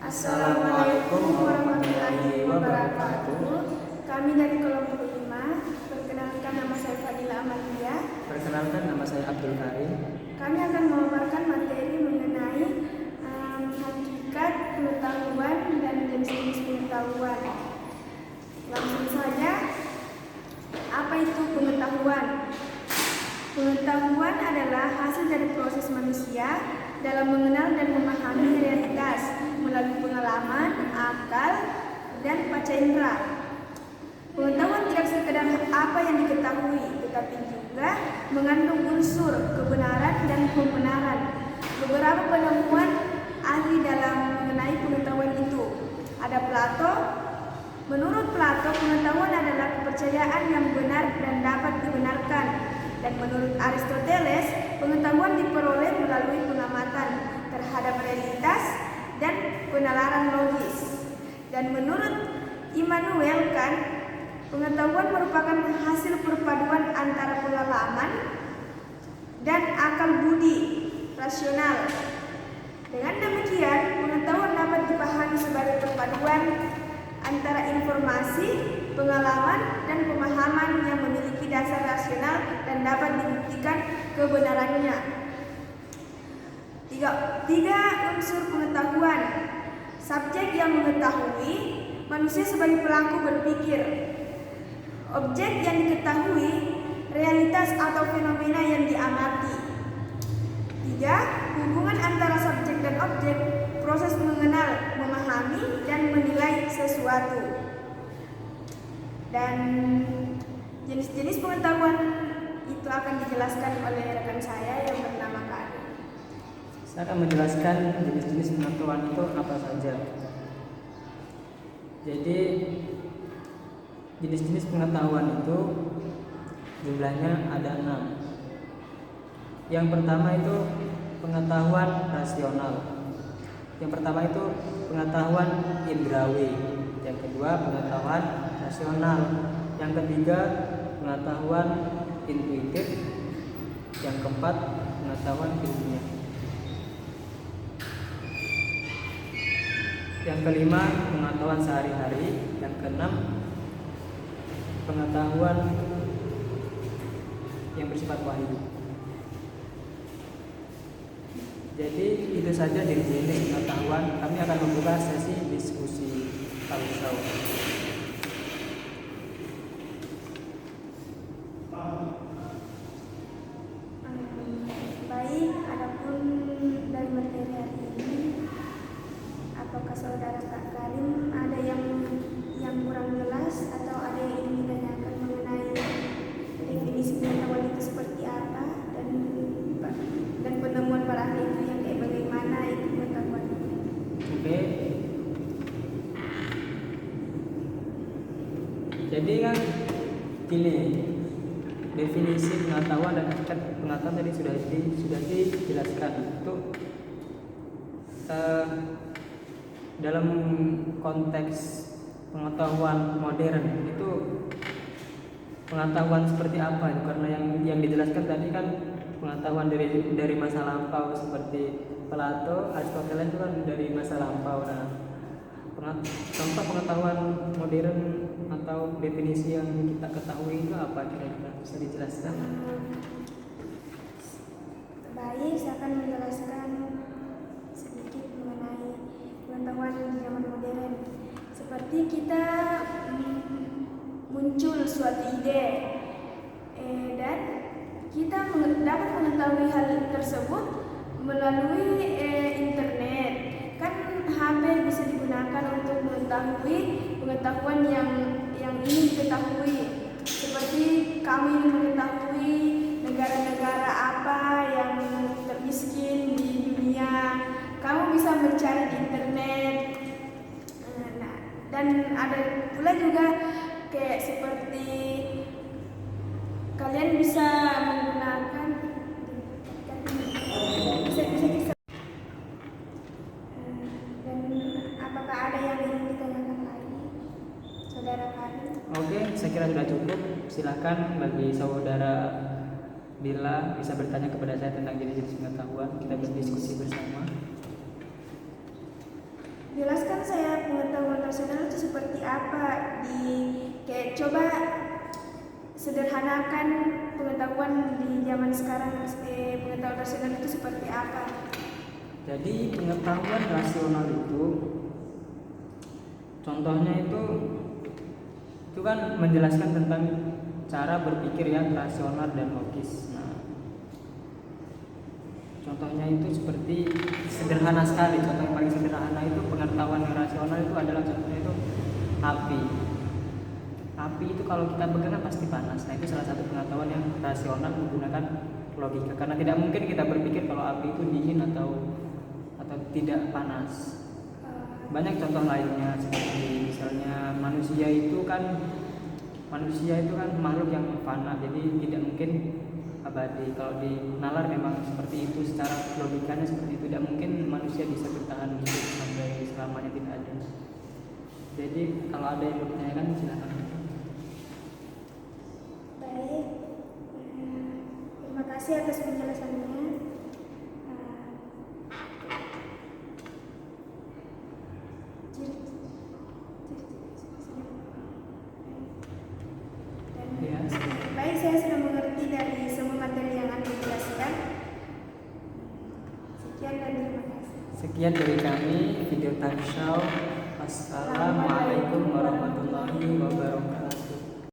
Assalamualaikum warahmatullahi wabarakatuh. Kami dari kelompok 5. Perkenalkan, nama saya Fadila Amalia. Perkenalkan, nama saya Abdul Karim. Kami akan memaparkan materi mengenai hakikat pengetahuan dan jenis-jenis pengetahuan. Langsung saja, apa itu pengetahuan? Pengetahuan adalah hasil dari proses manusia dalam mengenal dan memahami realitas melalui pengalaman, akal, dan panca indera. Pengetahuan tidak sekedar apa yang diketahui, tetapi juga mengandung unsur kebenaran dan pembenaran. Beberapa penemuan ahli dalam mengenai pengetahuan itu. Ada Plato. Menurut Plato, pengetahuan adalah kepercayaan yang benar dan dapat dibenarkan. Dan menurut Aristoteles, pengetahuan diperoleh melalui pengamatan terhadap realitas dan penalaran logis. Dan menurut Immanuel Kant, pengetahuan merupakan hasil perpaduan antara pengalaman dan akal budi rasional. Dengan demikian, pengetahuan dapat dipahami sebagai perpaduan antara informasi, pengalaman, dan pemahaman yang memiliki dasar rasional dan dapat dibuktikan kebenarannya. Tiga unsur pengetahuan. Subjek yang mengetahui, manusia sebagai pelaku berpikir. Objek yang diketahui, realitas atau fenomena yang diamati. 3. Hubungan antara subjek dan objek, proses mengenal, memahami, dan menilai sesuatu. Dan jenis-jenis pengetahuan itu akan dijelaskan oleh rekan saya yang bernama Karim. Saya akan menjelaskan jenis-jenis pengetahuan itu apa saja. Jadi jenis-jenis pengetahuan itu jumlahnya ada 6. Yang pertama itu pengetahuan rasional. Yang pertama itu pengetahuan indrawi. Yang kedua pengetahuan rasional. Yang ketiga pengetahuan intuitif. Yang keempat pengetahuan ilmiah. Yang kelima pengetahuan sehari-hari. Yang keenam pengetahuan yang bersifat wahyu. Jadi itu saja jenis pengetahuan. Kami akan membuka sesi diskusi talkshow. Baik, adapun dari materi hari ini, apakah saudara Kak Karim ada yang kurang jelas atau ada yang ingin ditanyakan mengenai definisi pengetahuan itu seperti apa dan penemuan para ahli itu yang kayak bagaimana itu pengetahuan? Oke. Jadi kan gini, definisi pengetahuan dan hakikat pengetahuan tadi sudah dijelaskan. Itu dalam konteks pengetahuan modern itu pengetahuan seperti apa? Karena yang dijelaskan tadi kan pengetahuan dari masa lampau seperti Plato, Aristoteles itu kan dari masa lampau. Nah, contoh pengetahuan modern atau definisi yang kita ketahui itu apa kira-kira, bisa dijelaskan? Baik, saya akan menjelaskan sedikit mengenai pengetahuan di zaman modern. Seperti kita muncul suatu ide dan kita dapat mengetahui hal tersebut melalui internet. Kan HP bisa digunakan untuk mengetahui pengetahuan yang ingin diketahui. Seperti kamu ingin mengetahui negara-negara apa yang termiskin di dunia, kamu bisa mencari di internet. Dan ada pula juga kayak seperti kalian bisa menggunakan dan apakah ada yang ingin ditanyakan lagi, saudara Karim? Oke, saya kira sudah cukup. Silakan bagi saudara Bila bisa bertanya kepada saya tentang jenis-jenis pengetahuan. Kita berdiskusi bersama. Jelaskan saya pengetahuan rasional itu seperti apa. Kayak coba sederhanakan pengetahuan di zaman sekarang. Pengetahuan rasional itu seperti apa? Jadi pengetahuan rasional itu contohnya itu kan menjelaskan tentang cara berpikir yang rasional dan logis. Nah, contohnya itu seperti sederhana sekali. Contoh yang paling sederhana itu pengetahuan yang rasional itu adalah contohnya itu api. Api itu kalau kita pegang pasti panas. Nah, itu salah satu pengetahuan yang rasional menggunakan logika. Karena tidak mungkin kita berpikir kalau api itu dingin atau tidak panas. Banyak contoh lainnya seperti misalnya manusia itu kan makhluk yang fana, jadi tidak mungkin abadi. Kalau di nalar memang seperti itu, secara logikanya seperti itu. Tidak mungkin manusia bisa bertahan hidup sampai selamanya tidak ada. Jadi kalau ada yang bertanyakan silakan. Baik, terima kasih atas penjelasannya. Baik, saya sudah mengerti dari semua materi yang Anda jelaskan. Sekian dan terima kasih. Sekian dari kami, video talk show. Assalamualaikum warahmatullahi wabarakatuh.